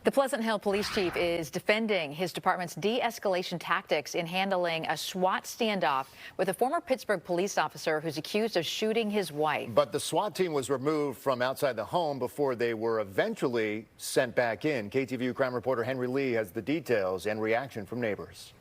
The Pleasant Hill police chief is defending his department's de-escalation tactics in handling a SWAT standoff with a former Pittsburgh police officer who's accused of shooting his wife. But the SWAT team was removed from outside the home before they were eventually sent back in. KTVU crime reporter Henry Lee has the details and reaction from neighbors.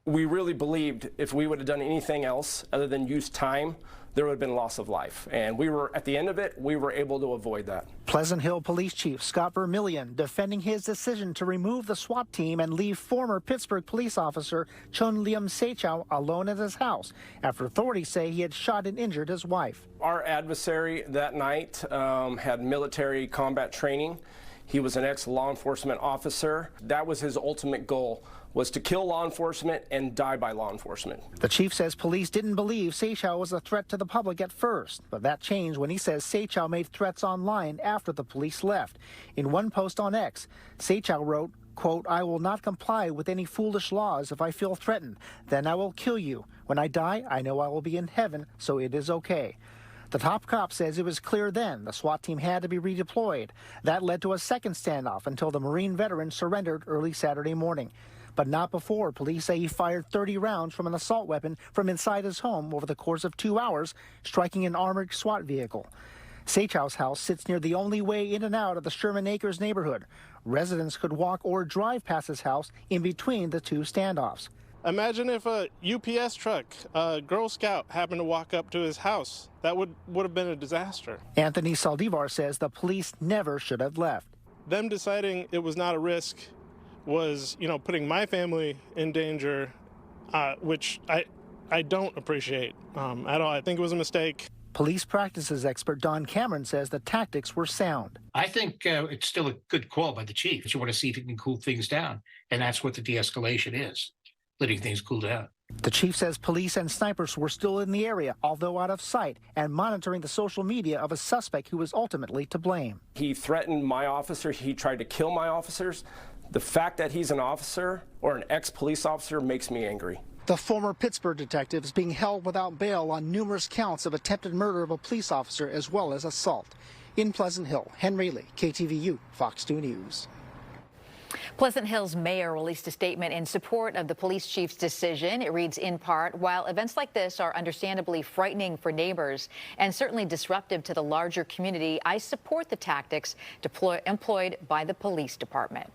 We really believed if we would have done anything else other than use time, there would have been loss of life. And we were, at the end of it, we were able to avoid that. Pleasant Hill Police Chief Scott Vermillion defending his decision to remove the SWAT team and leave former Pittsburgh police officer Chun Liam Seichow alone at his house after authorities say he had shot and injured his wife. Our adversary that night had military combat training. He was an ex-law enforcement officer. That was his ultimate goal, was to kill law enforcement and die by law enforcement. The chief says police didn't believe Seichow was a threat to the public at first, but that changed when he says Seichow made threats online after the police left. In one post on X, Seichow wrote, quote, "I will not comply with any foolish laws if I feel threatened. Then I will kill you. When I die, I know I will be in heaven, so it is okay." The top cop says it was clear then the SWAT team had to be redeployed. That led to a second standoff until the Marine veteran surrendered early Saturday morning. But not before police say he fired 30 rounds from an assault weapon from inside his home over the course of 2 hours, striking an armored SWAT vehicle. Seichow's house sits near the only way in and out of the Sherman Acres neighborhood. Residents could walk or drive past his house in between the two standoffs. Imagine if a UPS truck, a Girl Scout, happened to walk up to his house. That would have been a disaster. Anthony Saldivar says the police never should have left. Them deciding it was not a risk was, putting my family in danger, which I don't appreciate at all. I think it was a mistake. Police practices expert Don Cameron says the tactics were sound. I think it's still a good call by the chief. You want to see if he can cool things down, and that's what the de-escalation is. Letting things cool down. The chief says police and snipers were still in the area, although out of sight, and monitoring the social media of a suspect who was ultimately to blame. He threatened my officer. He tried to kill my officers. The fact that he's an officer or an ex-police officer makes me angry. The former Pittsburgh detective is being held without bail on numerous counts of attempted murder of a police officer as well as assault. In Pleasant Hill, Henry Lee, KTVU, Fox 2 News. Pleasant Hill's mayor released a statement in support of the police chief's decision. It reads in part, "While events like this are understandably frightening for neighbors and certainly disruptive to the larger community, I support the tactics employed by the police department."